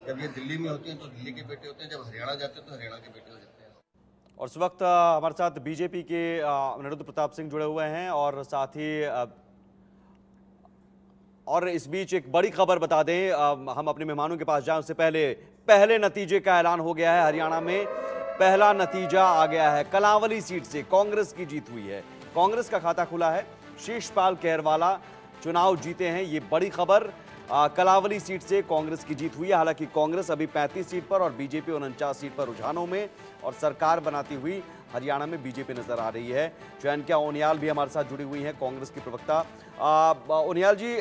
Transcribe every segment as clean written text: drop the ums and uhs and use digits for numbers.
जब ये दिल्ली में होती हैं तो दिल्ली के बेटे होते हैं, जब हरियाणा जाते हैं तो हरियाणा के बेटे हो जाते हैं। और इस वक्त हमारे साथ बीजेपी के अनिरुद्ध प्रताप सिंह जुड़े हुए हैं और साथ ही और इस बीच एक बड़ी खबर बता दें, हम अपने मेहमानों के पास जाएं उससे पहले नतीजे का ऐलान हो गया है। हरियाणा में पहला नतीजा आ गया है। कलांवली सीट से कांग्रेस की जीत हुई है। कांग्रेस का खाता खुला है। शेषपाल कहरवाला चुनाव जीते हैं, ये बड़ी खबर। कलांवली सीट से कांग्रेस की जीत हुई है। हालांकि कांग्रेस अभी 35 सीट पर और बीजेपी 49 सीट पर रुझानों में और सरकार बनाती हुई हरियाणा में बीजेपी नजर आ रही है। चयनिका ओनियाल भी हमारे साथ जुड़ी हुई हैं, कांग्रेस की प्रवक्ता। ओनियाल जी,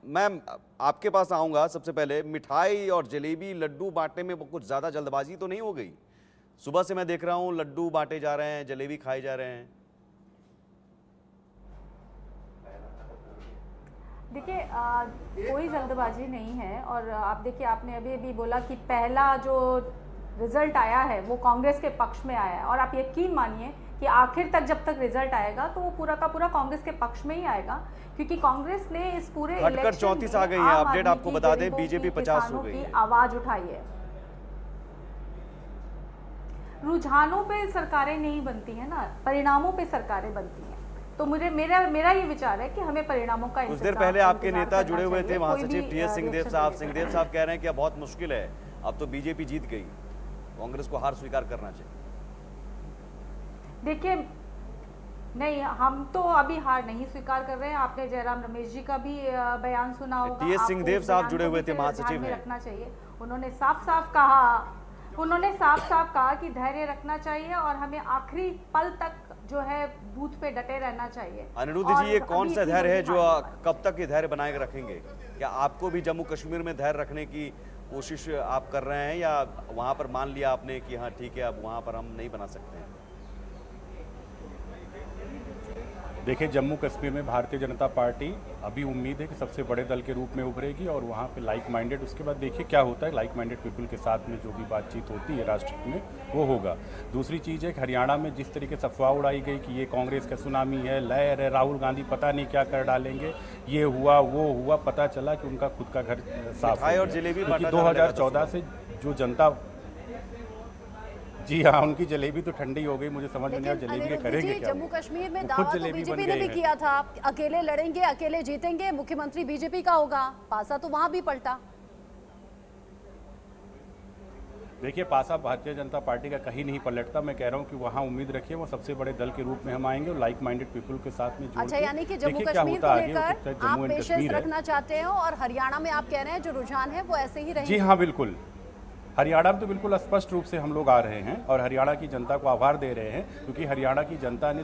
मैं आपके पास आऊंगा। सबसे पहले मिठाई और जलेबी लड्डू बांटने में कुछ ज्यादा जल्दबाजी तो नहीं हो गई? सुबह से मैं देख रहा हूं लड्डू बांटे जा रहे हैं, जलेबी खाए जा रहे हैं। देखिए, कोई जल्दबाजी नहीं है। और आप देखिए, आपने अभी बोला कि पहला जो रिजल्ट आया है वो कांग्रेस के पक्ष में आया है। और आप यकीन मानिए कि आखिर तक जब तक रिजल्ट आएगा तो वो पूरा का पूरा कांग्रेस के पक्ष में ही आएगा, क्योंकि कांग्रेस ने इस पूरे घटकर 34 आ गई है। अपडेट आपको बता दें, बीजेपी 50 हो गई है। आवाज उठाई है। रुझानों पे सरकारें नहीं बनती है ना, परिणामों पे सरकारें बनती हैं। तो मेरा ये विचार है कि हमें परिणामों का कुछ देर पहले आपके नेता जुड़े हुए थे, महासचिव टीएस सिंहदेव साहब कह रहे हैं कि अब बहुत मुश्किल है, अब तो बीजेपी जीत गई, कांग्रेस को हार स्वीकार करना चाहिए। देखिए, नहीं, हम तो अभी हार नहीं स्वीकार कर रहे हैं। आपने जयराम रमेश जी का भी बयान सुना होगा। टीएस सिंहदेव साहब जुड़े हुए थे, महासचिव हैं। रखना चाहिए। उन्होंने साफ साफ कहा कि धैर्य रखना चाहिए और हमें आखिरी पल तक जो है बूथ पे डटे रहना चाहिए। अनिरुद्ध जी, ये कौन सा धैर्य है जो कब तक ये धैर्य बनाए रखेंगे? क्या आपको भी जम्मू कश्मीर में धैर्य रखने की कोशिश आप कर रहे हैं, या वहां पर मान लिया आपने कि हाँ ठीक है, अब वहां पर हम नहीं बना सकते हैं? देखिए, जम्मू कश्मीर में भारतीय जनता पार्टी अभी उम्मीद है कि सबसे बड़े दल के रूप में उभरेगी और वहाँ पे लाइक माइंडेड, उसके बाद देखिए क्या होता है, लाइक माइंडेड पीपल के साथ में जो भी बातचीत होती है राष्ट्र में वो होगा। दूसरी चीज़ है कि हरियाणा में जिस तरीके से अफवाह उड़ाई गई कि ये कांग्रेस का सुनामी है, लहर है, राहुल गांधी पता नहीं क्या कर डालेंगे, ये हुआ वो हुआ, पता चला कि उनका खुद का घर साफ है। और जलेबी 2014 से जो जनता, जी हाँ, उनकी जलेबी तो ठंडी हो गई, मुझे समझ में नहीं आया जलेबी के करेंगे क्या। जम्मू कश्मीर में दावा तो बीजेपी ने भी किया था, अकेले लड़ेंगे, अकेले जीतेंगे, मुख्यमंत्री बीजेपी का होगा। पासा तो वहां भी पलटा। देखिए, पासा भारतीय जनता पार्टी का कहीं नहीं पलटता। मैं कह रहा हूँ कि वहाँ उम्मीद रखिए, वो सबसे बड़े दल के रूप में हम आएंगे और लाइक माइंडेड पीपल के साथ में। अच्छा, यानी कि जम्मू कश्मीर को लेकर आप पेशेंस रखना चाहते हो और हरियाणा में आप कह रहे हैं जो रुझान है वो ऐसे ही रहेंगे? जी हाँ, बिल्कुल। हरियाणा में तो बिल्कुल स्पष्ट रूप से हम लोग आ रहे हैं और हरियाणा की जनता को आभार दे रहे हैं, क्योंकि हरियाणा की जनता ने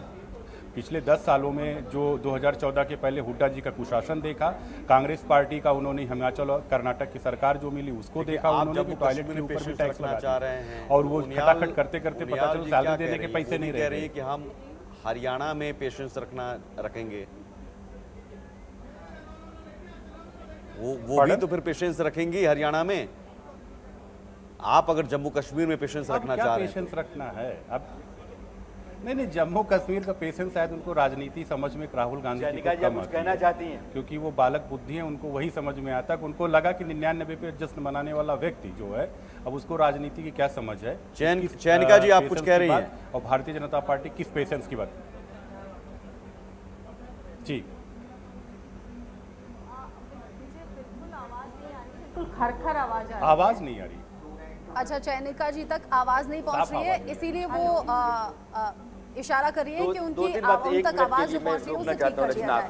पिछले 10 सालों में जो 2014 के पहले हुड्डा जी का कुशासन देखा, कांग्रेस पार्टी का उन्होंने हिमाचल और कर्नाटक की सरकार जो मिली उसको देखा, उन्होंने भी टॉयलेट के ऊपर भी टैक्स लगा रहे हैं और वो खटाखट करते करते पता चला सैलरी देने के पैसे नहीं रहे। कि हम हरियाणा में पेशेंस रखेंगे, वो भी तो फिर पेशेंस रखेंगी हरियाणा में। आप अगर जम्मू कश्मीर में पेशेंस रखना चाह रहे हैं, पेशेंस रखना है अब नहीं, जम्मू कश्मीर का पेशेंस शायद उनको राजनीति समझ में राहुल गांधी जी को कम कहना चाहती हैं, क्योंकि वो बालक बुद्धि है, उनको वही समझ में आता है। उनको लगा कि 99 पे जश्न मनाने वाला व्यक्ति जो है, अब उसको राजनीति की क्या समझ है। चयनिका जी, आप कुछ कह रही हैं और भारतीय जनता पार्टी किस पेशेंस की बात? जी, खरखर आवाज नहीं आ रही। अच्छा, चयनिका जी तक आवाज नहीं पहुंच रही है, इसीलिए वो इशारा कर रही है कि उन तक आवाज पहुंच रही है उसे ठीक कर दिया जाए।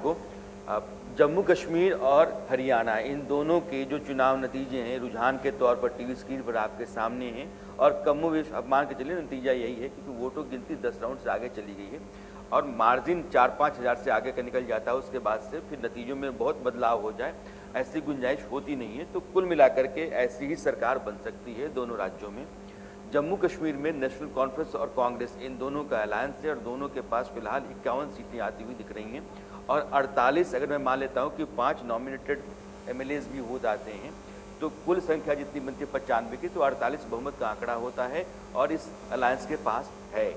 जम्मू कश्मीर और हरियाणा, इन दोनों के जो चुनाव नतीजे हैं रुझान के तौर पर टीवी स्क्रीन पर आपके सामने हैं और कमोवेश अब मान के चलिए नतीजा यही है, क्योंकि वोटों की गिनती 10 राउंड से आगे चली गई है और मार्जिन 4-5 हज़ार से आगे का निकल जाता है। उसके बाद से फिर नतीजों में बहुत बदलाव हो जाए ऐसी गुंजाइश होती नहीं है। तो कुल मिलाकर के ऐसी ही सरकार बन सकती है दोनों राज्यों में। जम्मू कश्मीर में नेशनल कॉन्फ्रेंस और कांग्रेस, इन दोनों का अलायंस है और दोनों के पास फिलहाल 51 सीटें आती हुई दिख रही हैं और 48, अगर मैं मान लेता हूं कि 5 नॉमिनेटेड एमएलएज भी हो जाते हैं तो कुल संख्या जितनी बनती है 95 की, तो 48 बहुमत का आंकड़ा होता है और इस अलायंस के पास है।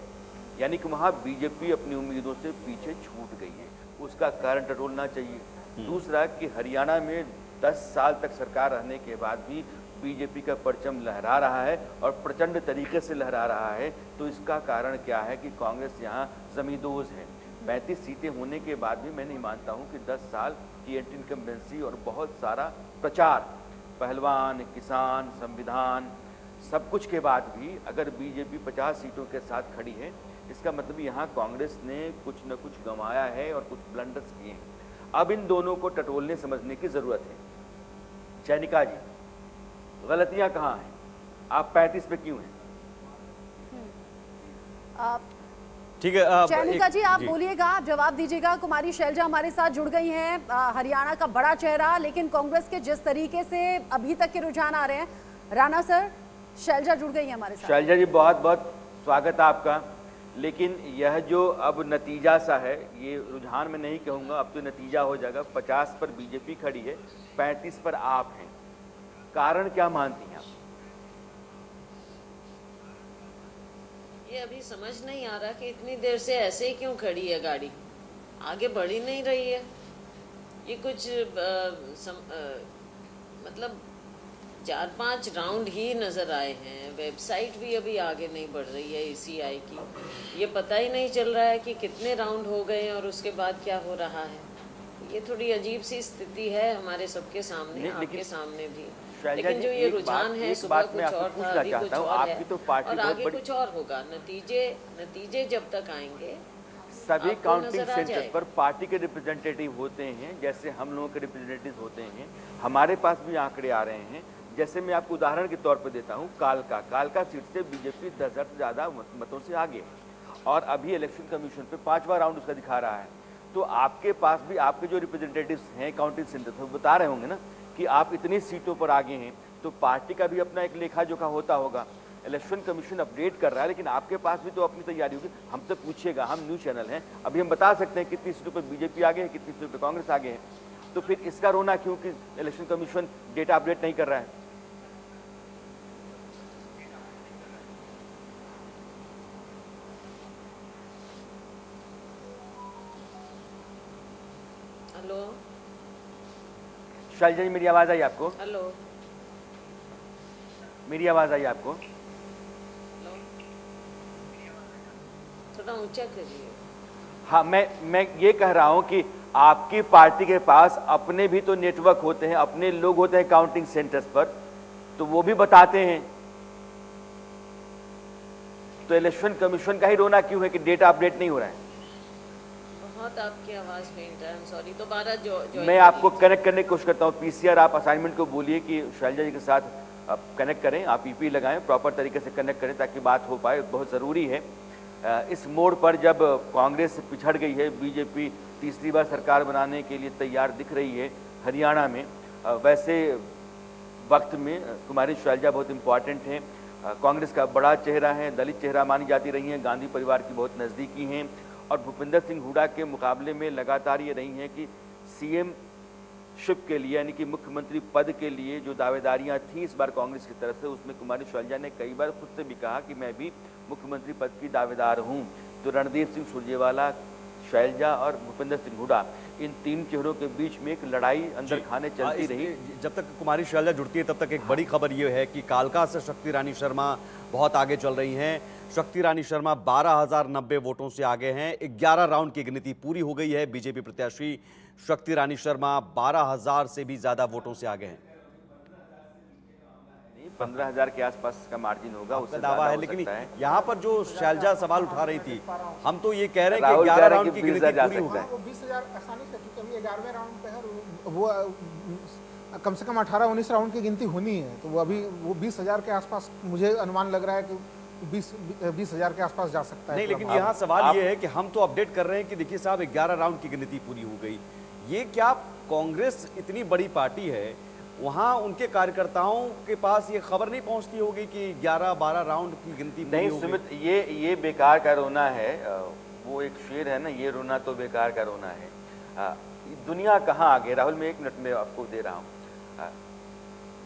यानी कि वहाँ बीजेपी अपनी उम्मीदों से पीछे छूट गई है, उसका कारण टटोलना चाहिए। दूसरा कि हरियाणा में 10 साल तक सरकार रहने के बाद भी बीजेपी का परचम लहरा रहा है और प्रचंड तरीके से लहरा रहा है। तो इसका कारण क्या है कि कांग्रेस यहाँ जमींदोज है। 35 सीटें होने के बाद भी मैं नहीं मानता हूँ कि 10 साल की एंटी इनकम्बेंसी और बहुत सारा प्रचार, पहलवान, किसान, संविधान, सब कुछ के बाद भी अगर बीजेपी 50 सीटों के साथ खड़ी है, इसका मतलब यहाँ कांग्रेस ने कुछ न कुछ गंवाया है और कुछ ब्लंडर्स किए हैं। अब इन दोनों को टटोलने समझने की जरूरत है। चयनिका जी, गलतियां कहाँ हैं? आप 35 पे क्यों हैं? ठीक है चयनिका जी, आप बोलिएगा, आप जवाब दीजिएगा। कुमारी शैलजा हमारे साथ जुड़ गई हैं, हरियाणा का बड़ा चेहरा, लेकिन कांग्रेस के जिस तरीके से अभी तक के रुझान आ रहे हैं। राणा सर, शैलजा जुड़ गई है हमारे साथ। शैलजा जी, बहुत बहुत स्वागत है आपका। लेकिन यह जो अब नतीजा सा है, ये रुझान में नहीं कहूँगा, अब तो नतीजा हो जाएगा। 50 पर बीजेपी खड़ी है, 35 पर आप हैं। कारण क्या मानती हैं आप? ये अभी समझ नहीं आ रहा कि इतनी देर से ऐसे ही क्यों खड़ी है गाड़ी, आगे बढ़ ही नहीं रही है। ये कुछ मतलब 4-5 राउंड ही नज़र आए हैं। वेबसाइट भी अभी आगे नहीं बढ़ रही है ECI की। ये पता ही नहीं चल रहा है कि कितने राउंड हो गए और उसके बाद क्या हो रहा है। ये थोड़ी अजीब सी स्थिति है हमारे सबके सामने, आपके सामने भी। लेकिन जो ये रुझान है, सुबह कुछ और था, अभी कुछ और है और आगे कुछ और होगा। नतीजे जब तक आएंगे, सभी काउंटिंग सेंटर पर पार्टी के रिप्रेजेंटेटिव होते हैं, जैसे हम लोगों के रिप्रेजेंटेटिव होते हैं। हमारे पास भी आंकड़े आ रहे हैं। जैसे मैं आपको उदाहरण के तौर पर देता हूं, कालका सीट से बीजेपी 10,000 से ज़्यादा मतों से आगे है और अभी इलेक्शन कमीशन पे 5वां राउंड उसका दिखा रहा है। तो आपके पास भी आपके जो रिप्रेजेंटेटिव्स हैं काउंटिंग सेंटर पर, बता रहे होंगे ना कि आप इतनी सीटों पर आगे हैं, तो पार्टी का भी अपना एक लेखा जोखा होता होगा। इलेक्शन कमीशन अपडेट कर रहा है, लेकिन आपके पास भी तो अपनी तैयारी होगी। हमसे पूछिएगा, हम न्यूज़ चैनल हैं, अभी हम बता सकते हैं कितनी सीटों पर बीजेपी आगे है, कितनी सीटों पर कांग्रेस आगे है। तो फिर इसका रोना क्यों कि इलेक्शन कमीशन डेटा अपडेट नहीं कर रहा है? हेलो शैलजा जी, मेरी आवाज आई आपको? हेलो, मेरी आवाज आई आपको? थोड़ा ऊंचा करिए। हाँ, मैं ये कह रहा हूं कि आपकी पार्टी के पास अपने भी तो नेटवर्क होते हैं, अपने लोग होते हैं काउंटिंग सेंटर्स पर, तो वो भी बताते हैं। तो इलेक्शन कमीशन का ही रोना क्यों है कि डेटा अपडेट नहीं हो रहा है? बहुत आपकी आवाज फेंट है, सॉरी। दोबारा जो मैं आपको कनेक्ट करने की कोशिश करता हूँ। PCR आप असाइनमेंट को बोलिए कि शैलजा जी के साथ आप कनेक्ट करें, आप EP लगाएं, प्रॉपर तरीके से कनेक्ट करें ताकि बात हो पाए। बहुत ज़रूरी है। इस मोड़ पर जब कांग्रेस पिछड़ गई है, बीजेपी तीसरी बार सरकार बनाने के लिए तैयार दिख रही है हरियाणा में, वैसे वक्त में कुमारी शैलजा बहुत इम्पॉर्टेंट हैं। कांग्रेस का बड़ा चेहरा है, दलित चेहरा मानी जाती रही हैं, गांधी परिवार की बहुत नज़दीकी हैं और भूपेंद्र सिंह हुड्डा के मुकाबले में लगातार ये रही हैं कि CM शिप के लिए, यानी कि मुख्यमंत्री पद के लिए जो दावेदारियां थी इस बार कांग्रेस की तरफ से, उसमें कुमारी शैलजा ने कई बार खुद से भी कहा कि मैं भी मुख्यमंत्री पद की दावेदार हूं। तो रणदीप सिंह सुरजेवाला, शैलजा और भूपेंद्र सिंह हुड्डा, इन तीन चेहरों के बीच में एक लड़ाई अंदर खाने चलती रही। जब तक कुमारी शैलजा जुड़ती है तब तक एक बड़ी खबर ये है कि कालका से शक्ति रानी शर्मा बहुत आगे चल रही हैं। शक्ति रानी शर्मा 12,090 वोटों से आगे हैं। 11 राउंड की गिनती पूरी हो गई है। बीजेपी प्रत्याशी शक्ति रानी शर्मा 12,000 से भी ज्यादा वोटों से आगे हैं। 15,000 के आसपास का मार्जिन होगा, उसका दावा है। लेकिन यहाँ पर जो शैलजा सवाल उठा रही थी, हम तो ये कह रहे हैं कि 11 राउंड की गिनती पूरी हो गई। 20,000 आसानी से, क्योंकि अभी 11वें राउंड पे है, वो कम से कम 18-19 राउंड की गिनती होनी है। तो वो अभी 20,000 के आसपास मुझे अनुमान लग रहा है कि 20,000 के आसपास जा सकता है। नहीं, लेकिन यहाँ सवाल ये है कि हम तो अपडेट कर रहे हैं कि देखिए साहब 11 राउंड की गिनती पूरी हो गई। ये क्या कांग्रेस इतनी बड़ी पार्टी है, वहाँ उनके कार्यकर्ताओं के पास ये खबर नहीं पहुँचती होगी कि 11-12 राउंड की गिनती नहीं? सुमित, ये बेकार का रोना है। वो एक शेर है ना, ये रोना तो बेकार का रोना है। दुनिया कहाँ आ गई राहुल, मैं 1 मिनट में आपको दे रहा हूँ।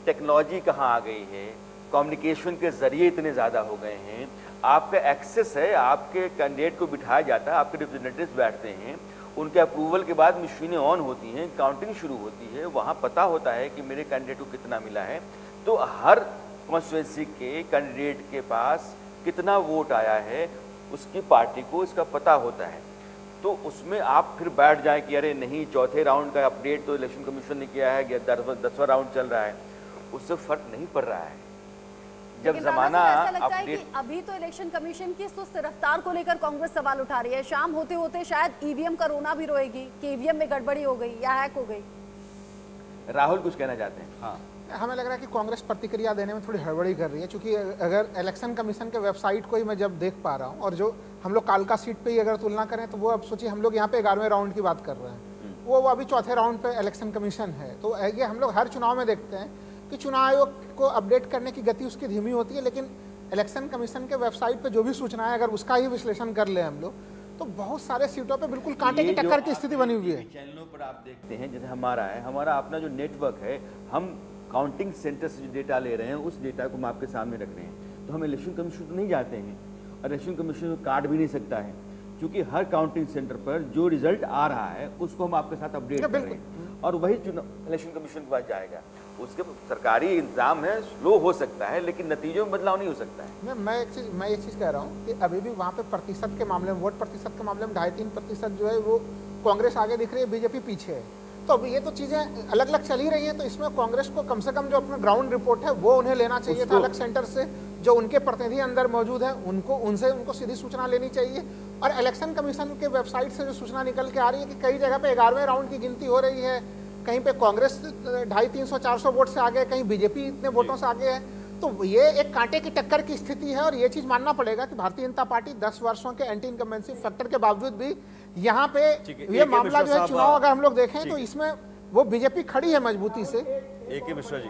टेक्नोलॉजी कहाँ आ गई है, कम्युनिकेशन के जरिए इतने ज़्यादा हो गए हैं, आपका एक्सेस है, आपके कैंडिडेट को बिठाया जाता है, आपके रिप्रेजेंटेटिव्स बैठते हैं, उनके अप्रूवल के बाद मशीनें ऑन होती हैं, काउंटिंग शुरू होती है, वहाँ पता होता है कि मेरे कैंडिडेट को कितना मिला है। तो तो हर कॉन्स्टिट्यूंसी के कैंडिडेट के पास कितना वोट आया है उसकी पार्टी को इसका पता होता है। तो उसमें आप फिर बैठ जाएं कि अरे नहीं, चौथे राउंड का अपडेट तो इलेक्शन कमीशन ने किया है, 10वां राउंड चल रहा है, उससे फर्क नहीं पड़ रहा है। जब जमाना अपडेट, अभी तो इलेक्शन कमीशन की सुस्त रफ्तार को लेकर कांग्रेस सवाल उठा रही है। शाम होते होते शायद ईवीएम का रोना भी रोएगी कि ईवीएम में गड़बड़ी हो गई या हैक हो गई। राहुल कुछ कहना चाहते हैं? हाँ, हमें लग रहा है कि कांग्रेस प्रतिक्रिया देने में थोड़ी हड़बड़ी कर रही है, क्योंकि अगर इलेक्शन कमीशन के वेबसाइट को ही मैं जब देख पा रहा हूँ और जो हम लोग कालका सीट पे ही अगर तुलना करें तो वो अब सोचिए हम लोग यहाँ पे 11वें राउंड की बात कर रहे हैं, वो अभी चौथे राउंड पे इलेक्शन कमीशन है। तो ये हम लोग हर चुनाव में देखते हैं कि चुनाव आयोग को अपडेट करने की गति उसकी धीमी होती है, लेकिन इलेक्शन कमीशन के वेबसाइट पे जो भी सूचनाएं अगर उसका ही विश्लेषण कर ले हम लोग तो बहुत सारे सीटों पे बिल्कुल कांटे की टक्कर की स्थिति बनी हुई है। चैनलों पर आप देखते हैं, जैसे हमारा है, हमारा अपना जो नेटवर्क है, हम काउंटिंग सेंटर से जो डेटा ले रहे हैं उस डेटा को हम आपके सामने रख रहे हैं। तो हम इलेक्शन कमीशन तो नहीं जाते हैं और इलेक्शन कमीशन काट भी नहीं सकता है, क्योंकि हर काउंटिंग सेंटर पर जो रिजल्ट आ रहा है उसको हम आपके साथ अपडेट कर रहे हैं और वही इलेक्शन कमीशन के पास जाएगा। उसके सरकारी इंतजाम है, स्लो हो सकता है लेकिन नतीजों में बदलाव नहीं हो सकता है। मैं एक चीज़ कह रहा हूँ कि अभी भी वहाँ पे प्रतिशत के मामले में, वोट प्रतिशत के मामले में 2.5-3% जो है वो कांग्रेस आगे दिख रही है, बीजेपी पीछे है। तो अब ये तो चीज़ें अलग अलग चल ही रही हैं, तो इसमें कांग्रेस को कम से कम जो अपना ग्राउंड रिपोर्ट है वो उन्हें लेना चाहिए था अलग सेंटर से, जो उनके प्रतिनिधि अंदर मौजूद हैं उनको सीधी सूचना लेनी चाहिए। और इलेक्शन कमीशन के वेबसाइट से जो सूचना निकल के आ रही है कि कई जगह पे 11वें राउंड की गिनती हो रही है, कहीं पे कांग्रेस 250-300-400 वोट से आगे, कहीं बीजेपी इतने वोटों से आगे है। तो ये एक कांटे की टक्कर की स्थिति है और ये चीज मानना पड़ेगा कि भारतीय जनता पार्टी 10 वर्षों के एंटी इनकम्बेंसी फैक्टर के बावजूद भी यहाँ पे ये मामला जो है चुनाव अगर हम लोग देखें तो इसमें वो बीजेपी खड़ी है मजबूती से। AK मिश्रा जी,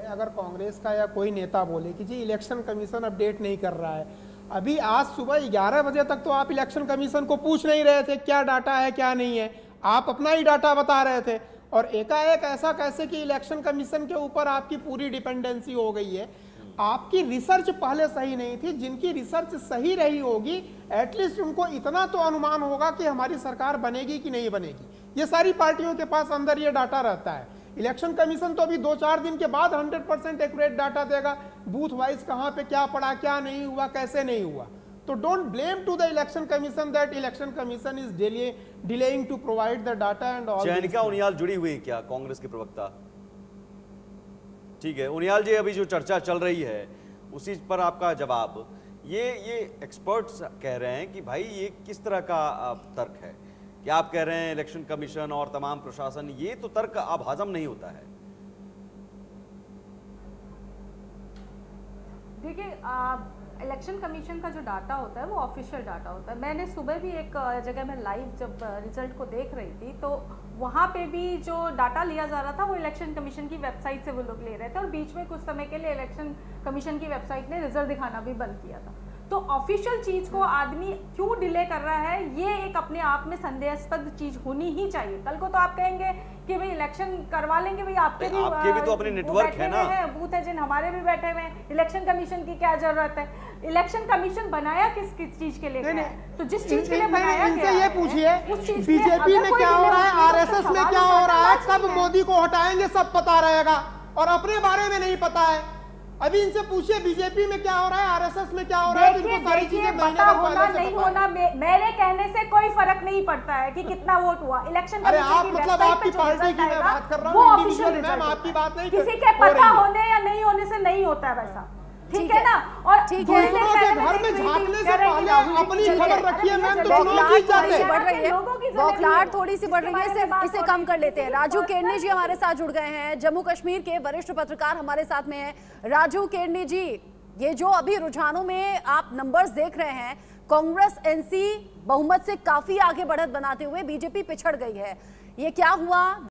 अगर कांग्रेस का या कोई नेता बोले कि जी इलेक्शन कमीशन अपडेट नहीं कर रहा है, अभी आज सुबह 11 बजे तक तो आप इलेक्शन कमीशन को पूछ नहीं रहे थे क्या डाटा है क्या नहीं है, आप अपना ही डाटा बता रहे थे और एकाएक ऐसा कैसे कि इलेक्शन कमीशन के ऊपर आपकी पूरी डिपेंडेंसी हो गई है। आपकी रिसर्च पहले सही नहीं थी, जिनकी रिसर्च सही रही होगी एटलीस्ट उनको इतना तो अनुमान होगा कि हमारी सरकार बनेगी कि नहीं बनेगी। ये सारी पार्टियों के पास अंदर ये डाटा रहता है। इलेक्शन कमीशन तो अभी 2-4 दिन के बाद 100% एक्यूरेट डाटा देगा, बूथ वाइज कहाँ पे क्या पड़ा, क्या नहीं हुआ, कैसे नहीं हुआ। तो don't blame to the election commission that election commission is delaying to provide the data and all. Chayanika Uniyal जुड़ी हुई है क्या, कांग्रेस की प्रवक्ता? ठीक है उनियाल जी, अभी जो चर्चा चल रही है उसी पर आपका जवाब। ये एक्सपर्ट्स कह रहे हैं कि भाई ये किस तरह का तर्क है कि आप कह रहे हैं इलेक्शन कमीशन और तमाम प्रशासन, ये तो तर्क अब हजम नहीं होता है। देखिए इलेक्शन कमीशन का जो डाटा होता है वो ऑफिशियल डाटा होता है। मैंने सुबह भी एक जगह में लाइव जब रिजल्ट को देख रही थी तो वहाँ पे भी जो डाटा लिया जा रहा था वो इलेक्शन कमीशन की वेबसाइट से वो लोग ले रहे थे और बीच में कुछ समय के लिए इलेक्शन कमीशन की वेबसाइट ने रिजल्ट दिखाना भी बंद किया था। तो ऑफिशियल चीज को आदमी क्यों डिले कर रहा है, ये एक अपने आप में संदेहास्पद चीज होनी ही चाहिए। कल को तो आप कहेंगे कि भाई इलेक्शन करवा लेंगे, भाई आपके भी तो अपने नेटवर्क है ना, बूथ एजेंट हमारे भी बैठे हुए हैं, इलेक्शन कमीशन की क्या जरूरत है? इलेक्शन कमीशन बनाया किस चीज के लिए गया है? तो जिस चीज के लिए बनाया गया है, ये पूछिए बीजेपी में क्या हो रहा है, आरएसएस में क्या हो रहा है, कब मोदी को हटाएंगे सब पता रहेगा और अपने बारे में नहीं पता है। अभी इनसे पूछिए बीजेपी में क्या हो रहा है, आरएसएस में क्या हो रहा है, इनको सारी चीजें पता होना नहीं होना मेरे कहने से कोई फर्क नहीं पड़ता है कि कितना वोट हुआ। इलेक्शन अरे आप मतलब आपकी पार्टी की मैं बात कर रहा हूँ, इंडिविजुअल मैम आपकी बात नहीं, किसी के पता होने या नहीं होने से नहीं होता है वैसा, ठीक है ना? और दूसरों के घर में झांकने से पहले अपनी खबर रखिए मैम, तो बौखलाहट थोड़ी सी बढ़ रही है, सिर्फ इसे कम कर लेते हैं। राजू केरनी जी हमारे साथ जुड़ गए हैं, जम्मू कश्मीर के वरिष्ठ पत्रकार हमारे साथ में हैं। राजू केरनी जी, ये जो अभी रुझानों में आप नंबर्स देख रहे हैं, कांग्रेस एनसी बहुमत से काफी आगे बढ़त बनाते हुए बीजेपी पिछड़ गई है, ये क्या हुआ?